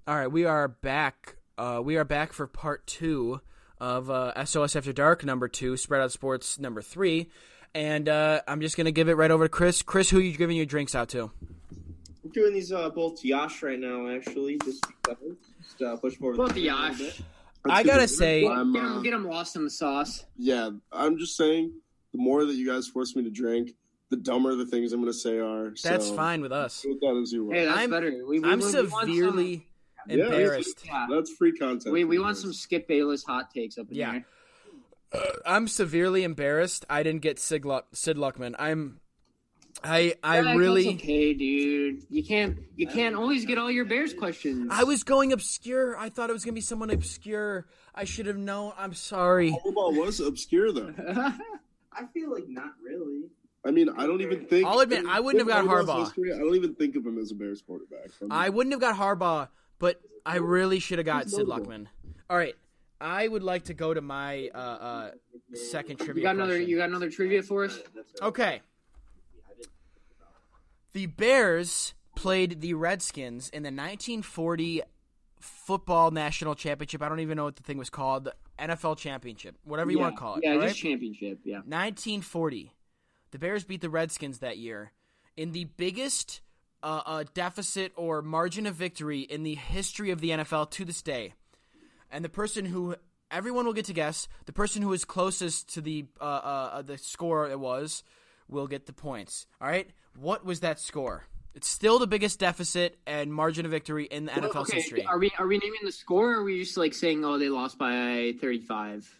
All right, we are back. We are back for part 2 of SOS After Dark number 2, Spread Out Sports number 3, and I'm just gonna give it right over to Chris. Chris, who are you giving your drinks out to? I'm doing these both to Yash right now, actually. Just push forward. Both to Yash. I gotta say, get him lost in the sauce. Yeah, I'm just saying, the more that you guys force me to drink, the dumber the things I'm going to say are. That's so fine with us. do that as you will. Hey, that's better. I'm severely embarrassed. Yeah. That's free content. We want some Skip Bayless hot takes up in here. I'm severely embarrassed. I didn't get Sid Luckman. I That's really okay, dude. You can't always get all your Bears questions. I was going obscure. I thought it was gonna be someone obscure. I should have known. I'm sorry. Football was obscure though. I feel like not really. I mean, I don't even think. I'll admit, I wouldn't have got Harbaugh. I don't even think of him as a Bears quarterback. I wouldn't have got Harbaugh, but I really should have got Sid Luckman. All right, I would like to go to my second trivia. You got another trivia for us? Okay. The Bears played the Redskins in the 1940 football national championship. I don't even know what the thing was called. The NFL championship, whatever you want to call it. Yeah, right? just championship, yeah. 1940. The Bears beat the Redskins that year in the biggest deficit or margin of victory in the history of the NFL to this day. And the person who everyone will get to guess, the person who is closest to the score it was will get the points. All right? What was that score? It's still the biggest deficit and margin of victory in the NFL's history. Are we naming the score, or are we just like saying, oh, they lost by 35?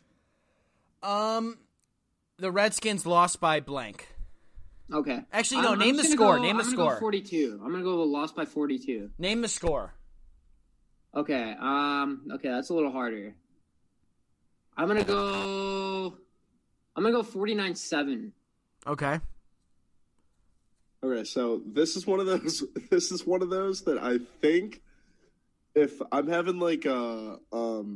The Redskins lost by blank. Okay. Actually, no. Name the score. Name the score. I'm gonna go 42. I'm gonna go lost by 42. Name the score. Okay. Okay, that's a little harder. I'm gonna go 49-7. Okay. Okay, so this is one of those. This is one of those that I think, if I'm having like a God,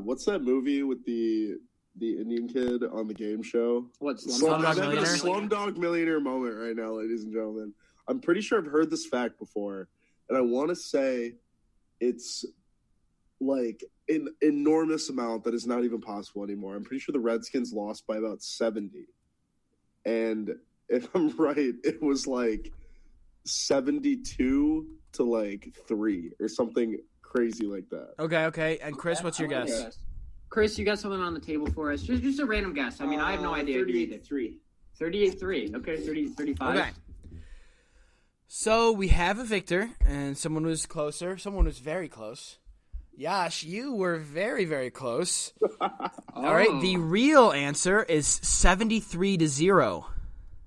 what's that movie with the Indian kid on the game show? What? Slumdog Millionaire moment right now, ladies and gentlemen. I'm pretty sure I've heard this fact before, and I want to say it's like an enormous amount that is not even possible anymore. I'm pretty sure the Redskins lost by about 70, and if I'm right, it was like 72 to like 3 or something crazy like that. Okay. And Chris, what's your guess? Chris, you got something on the table for us? Just a random guess. I mean, I have no idea. 38-3. 38-3. Okay, 35. Okay. So we have a victor, and someone was closer. Someone was very close. Yash, you were very, very close. All right. The real answer is 73-0.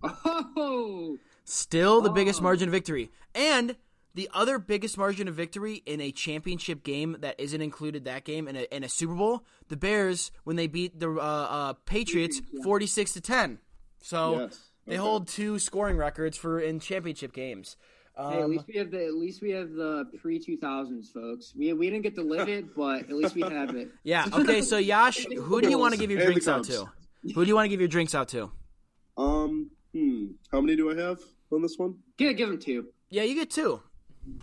Oh. Still the biggest margin of victory. And the other biggest margin of victory in a championship game that isn't included that game in a Super Bowl, the Bears, when they beat the Patriots 46-10. So Yes. they hold 2 scoring records in championship games. Hey, at least we have the pre-2000s, folks. We didn't get to live it, but at least we have it. Yeah. Okay. So Yash, who do you want to give your drinks out to? Who do you want to give your drinks out to? How many do I have on this one? Give him 2. Yeah, you get 2.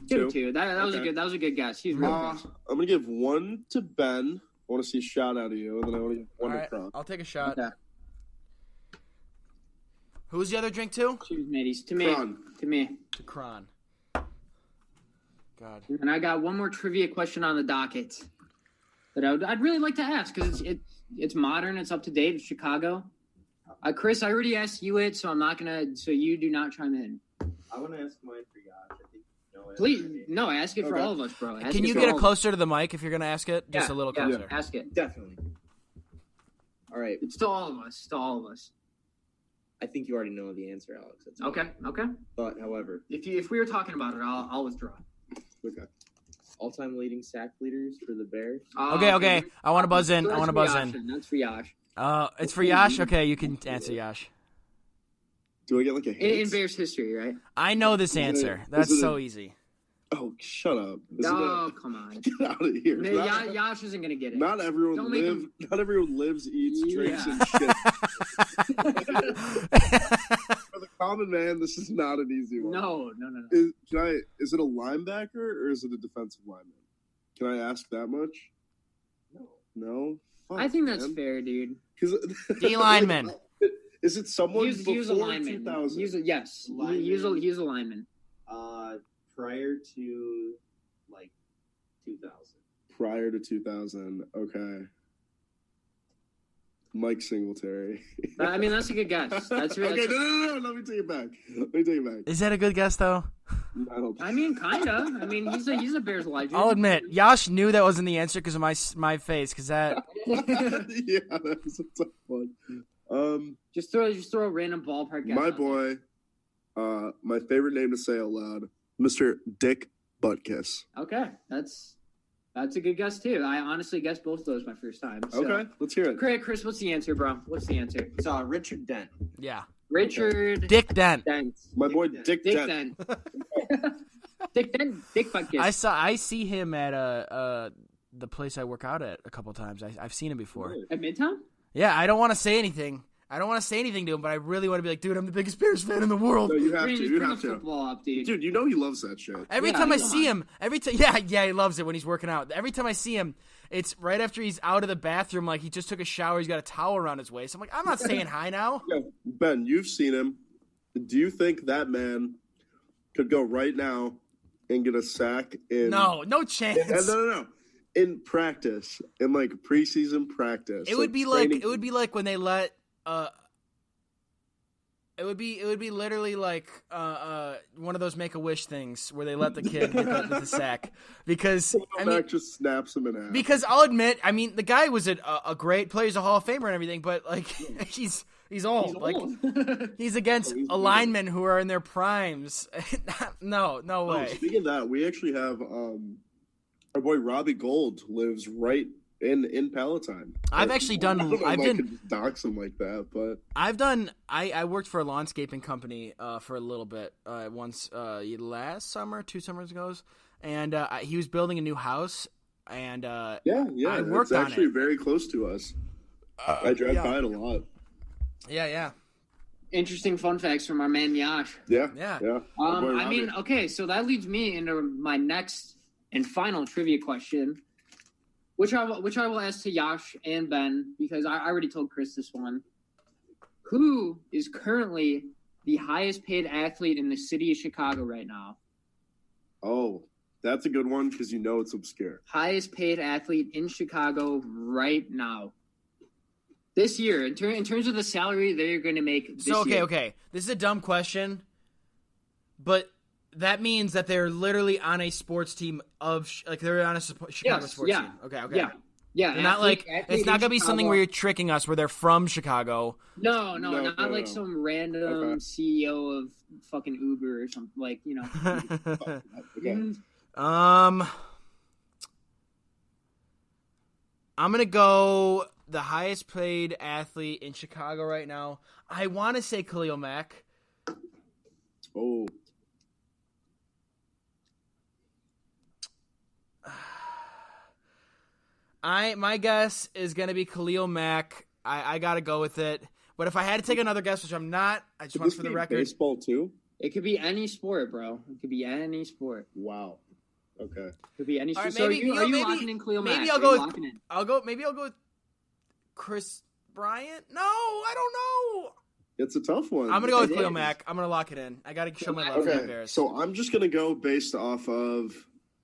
Give him 2. That was a good guess. He's real close. I'm gonna give 1 to Ben. I want to see a shout out of you, and then I want to give 1 All to right, Kron. I'll take a shot. Okay. Who's the other drink to? Choose mateys. To me. Kron. To me. To Kron. God. And I got one more trivia question on the docket that I'd really like to ask because it's modern, it's up to date, it's Chicago. Chris, I already asked you it, so I'm not gonna. So you do not chime in. I want to ask mine for Yash. I think Please, no, ask it for all of us, bro. Can you get it closer to the mic if you're gonna ask it? Just a little closer. Yeah, ask it. Definitely. All right. It's to all of us. To all of us. I think you already know the answer, Alex. That's Okay. But, however, If we were talking about it, I'll withdraw. Okay. all-time leading sack leaders for the Bears. Okay. I want to buzz in. I want to buzz in. That's for Yash. It's for Yash? Okay, you can answer Yash. Do I get like a hint? In Bears history, right? I know this answer. That's so easy. Oh, shut up. Come on. Get out of here. Yash isn't going to get it. Not everyone lives, eats, drinks, and shit. For the Common man, this is not an easy one. No. Is it a linebacker or is it a defensive lineman? Can I ask that much? No. Fuck, I think that's man. fair, dude. D lineman. Is it someone He was a before lineman. 2000? Yes, Lineman. he was a lineman. Prior to 2000. Prior to 2000. Okay. Mike Singletary. I mean, that's a good guess. That's really. Okay, no. Let me take it back. Is that a good guess though? I mean, kinda. I mean, he's a Bears legend. I'll admit, Yash knew that wasn't the answer because of my face. Because that. Yeah, that was a tough one. Just throw a random ballpark guess. My out there. boy, my favorite name to say out loud, Mr. Dick Buttkiss. Okay, that's a good guess too. I honestly guessed both of those my first time. So. Okay, let's hear it. Chris, what's the answer, bro? What's the answer? It's Richard Dent. Yeah. Richard Dick Dent. Dent. My boy Dick Dick Dick Dent. Dent. Dick Dent. Dick Buttkiss. I see him at the place I work out at a couple times. I've seen him before. At Midtown? Yeah, I don't want to say anything. I don't want to say anything to him, but I really want to be like, dude, I'm the biggest Bears fan in the world. No, you have to. Just You bring have the to. football up, dude. Dude, you know he loves that shit. Every Yeah, time I come see on. him, he loves it when he's working out. Every time I see him, it's right after he's out of the bathroom, like he just took a shower, he's got a towel around his waist. I'm like, I'm not saying hi now. Yeah. Ben, you've seen him. Do you think that man could go right now and get a sack in? No chance. No. In practice, in like preseason practice, It would be training- like when they let it would be literally like one of those Make-A-Wish things where they let the kid get the sack because Mac just snaps him in half. because I'll admit, I mean, the guy was a great player, he's a Hall of Famer and everything, but like he's old. He's Like old. he's against linemen who are in their primes. No way. Speaking of that, we actually have our boy Robbie Gold lives right in Palatine. I've actually done. I don't know I've if I been. could dox him like that, but I've done. I worked for a landscaping company for a little bit once last summer, 2 summers ago, and he was building a new house, and yeah, I worked it's on actually it. very close to us. I drive by it a lot. Yeah. Interesting fun facts from our man Yash. Yeah. Yeah. Our boy I mean, Robbie. okay, so that leads me into my next and final trivia question, which I will ask to Yash and Ben because I already told Chris this one. Who is currently the highest paid athlete in the city of Chicago right now? Oh, that's a good one because you know it's obscure. Highest paid athlete in Chicago right now. This year, in terms of the salary they're going to make this year. Okay. This is a dumb question, but that means that they're literally on a sports team they're on a Chicago sports team. Okay. Yeah. They're not like it's not gonna be something where you're tricking us where they're from Chicago. No, No, not like some random CEO of fucking Uber or something like, you know. Okay. I'm gonna go the highest paid athlete in Chicago right now. I want to say Khalil Mack. Oh, My guess is gonna be Khalil Mack. I gotta go with it. But if I had to take another guess, which I'm not, I just could want this for the be record. baseball too? It could be any sport, bro. It could be any sport. Wow. Okay. It could be any All sport. right, Are you locking in Khalil Mack? maybe Are I'll you go with locking in? I'll go with Chris Bryant. No, I don't know. It's a tough one. I'm gonna go with It Khalil is. Mack. I'm gonna lock it in. I gotta show my love for the Okay, Bears. so I'm just gonna go based off of.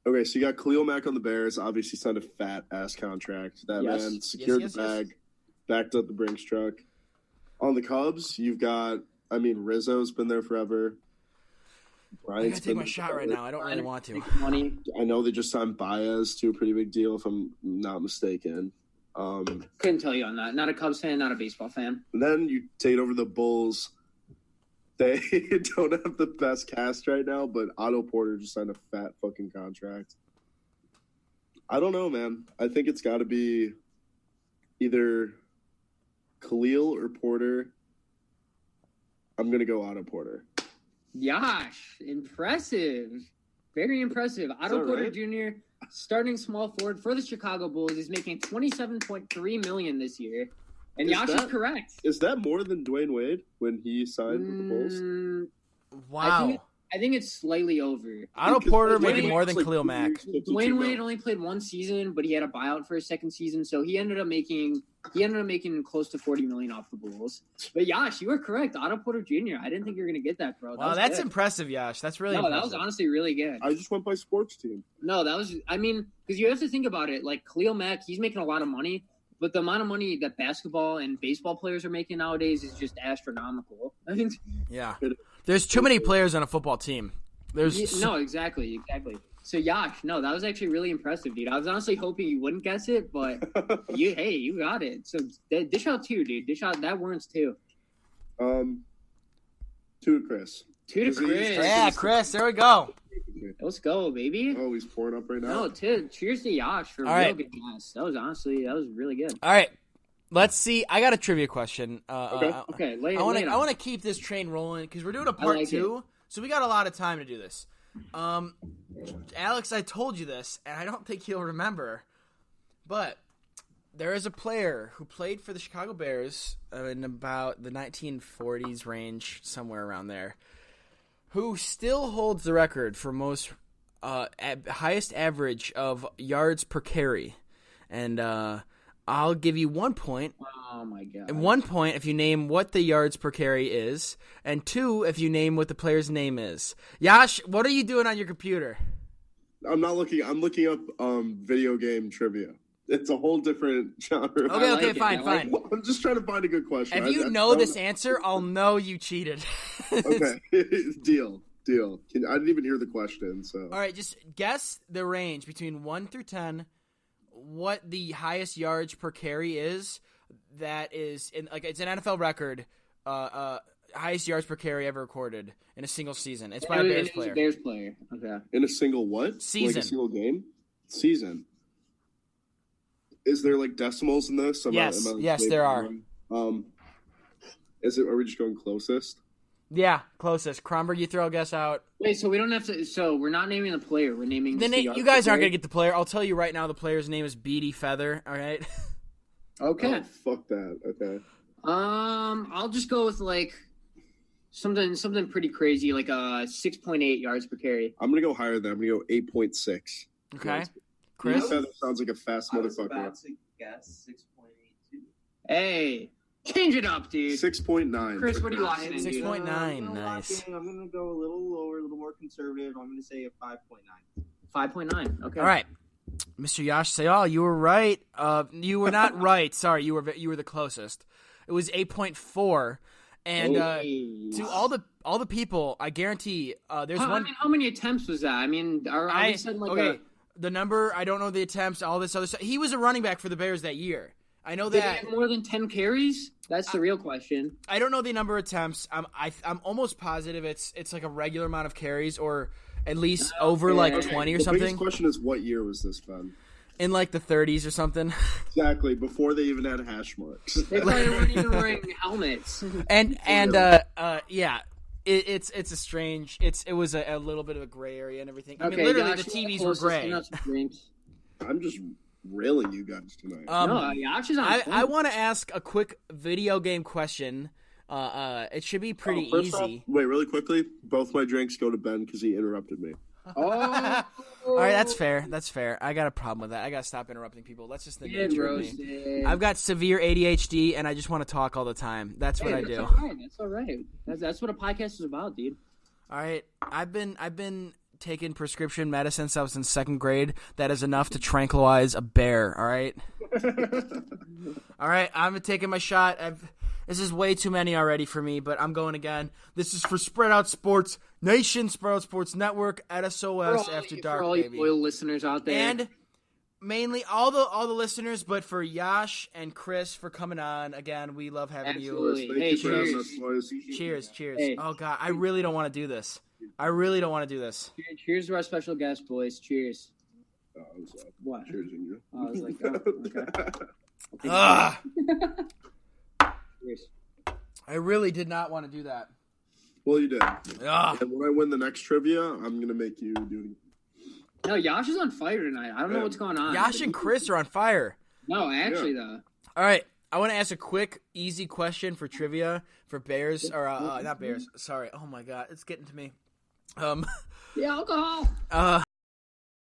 Okay, so you got Khalil Mack on the Bears. Obviously, signed a fat ass contract. That Yes. man secured Yes. the bag, backed up the Brinks truck. On the Cubs, you've got. I mean, Rizzo's been there forever. I Bryant's gotta take been my there shot right forever. now. I don't really want to. Make money. I know they just signed Baez to a pretty big deal, if I'm not mistaken. Couldn't tell you on that. Not a Cubs fan, not a baseball fan. And then you take over the Bulls. They don't have the best cast right now, but Otto Porter just signed a fat fucking contract. I don't know, man. I think it's got to be either Khalil or Porter. I'm going to go Otto Porter. Yash, impressive. Very impressive. Otto that Porter right? Jr., starting small forward for the Chicago Bulls, is making $27.3 million this year. And Yash is correct. Is that more than Dwayne Wade when he signed with the Bulls? Wow. I think it's slightly over. Otto Porter making more than Khalil Mack. Dwayne Wade only played one season, but he had a buyout for his second season, so he ended up making close to $40 million off the Bulls. But Yash, you were correct. Otto Porter Jr. I didn't think you were gonna get that, bro. Wow, that's impressive, Yash. That's really impressive. That was honestly really good. I just went by sports team. No, because you have to think about it. Like Khalil Mack, he's making a lot of money, but the amount of money that basketball and baseball players are making nowadays is just astronomical. I mean, yeah, there's too many players on a football team. No, exactly. So Yash, no, that was actually really impressive, dude. I was honestly hoping you wouldn't guess it, but you got it. So dish out two, dude. Dish out that warrants two. 2 to Chris. 2 to Chris. Yeah, Chris. There we go. Let's go, baby. Oh, he's pouring up right now. No, cheers to Yash for a real good guess. That was really good. All right. Let's see. I got a trivia question. Okay. I want to keep this train rolling because we're doing a part 2, so we got a lot of time to do this. Alex, I told you this, and I don't think you'll remember, but there is a player who played for the Chicago Bears in about the 1940s range, somewhere around there, who still holds the record for most highest average of yards per carry, and I'll give you 1 point. Oh, my God. And 1 point if you name what the yards per carry is, and 2 if you name what the player's name is. Yash, what are you doing on your computer? I'm not looking. I'm looking up video game trivia. It's a whole different genre. Okay, fine. I'm just trying to find a good question. If you know this answer, I'll know you cheated. Okay, deal. I didn't even hear the question. So all right, just guess the range between 1 through 10. What the highest yards per carry is? That is it's an NFL record. Highest yards per carry ever recorded in a single season. It's by a Bears player. Bears player. Okay. In a single what? Season. Like a single game? Season. Is there like decimals in this? Yes, there are. Are we just going closest? Yeah, closest. Kronberg, you throw a guess out. Wait, so we don't have to. So we're not naming the player. We're naming. You guys aren't gonna get the player. I'll tell you right now. The player's name is Beatty Feather. All right. Okay. Oh, fuck that. Okay. I'll just go with like something pretty crazy, like 6.8 yards per carry. I'm gonna go higher than. I'm gonna go 8.6. Okay. Chris. Feather sounds like a fast motherfucker. I was about to guess 6.82. Hey. Change it up, dude. 6.9. Chris, what are you locking in, 6.9. Nice. I'm going to go a little lower, a little more conservative. I'm going to say a 5.9. 5.9. Okay. All right. Mr. Yash Syal, you were right. You were not right. Sorry, you were the closest. It was 8.4. And to all the people, I guarantee there's one. I mean, how many attempts was that? I mean, the number, I don't know the attempts, all this other stuff. He was a running back for the Bears that year. I know that. Did he have more than 10 carries? That's the real question. I don't know the number of attempts. I'm almost positive it's like a regular amount of carries, or at least over like 20 or something. The biggest question is, what year was this, Ben? In like the 30s or something. Exactly, before they even had hash marks. They probably weren't even wearing helmets. It's a strange. It was a little bit of a gray area and everything. I mean, literally the TVs were gray. I'm just railing you guys tonight. I want to ask a quick video game question. It should be pretty easy. Wait, really quickly. Both my drinks go to Ben because he interrupted me. All right, that's fair. I got a problem with that. I got to stop interrupting people. That's just the nature of me. I've got severe ADHD, and I just want to talk all the time. That's what I do. That's all right. That's what a podcast is about, dude. All right, I've been taking prescription medicine since I was in second grade. That is enough to tranquilize a bear. All right. All right, I'm taking my shot. This is way too many already for me, but I'm going again. This is for Spread Out Sports Nation, Spread Out Sports Network at SOS After Dark, for all baby. You loyal listeners out there, and mainly all the listeners, but for Yash and Chris for coming on again. We love having you. Hey, cheers. Hey. Oh God, I really don't want to do this. Cheers to our special guest, boys. Cheers. Oh, I was what? Cheersing you. Oh, I was like, okay. Cheers. I really did not want to do that. Well, you did. And when I win the next trivia, I'm going to make you do it. No, Yash is on fire tonight. I don't know what's going on. Yash and Chris are on fire. No, actually, though. All right. I want to ask a quick, easy question for trivia for Bears or not Bears. Sorry. Oh my God, it's getting to me. The alcohol.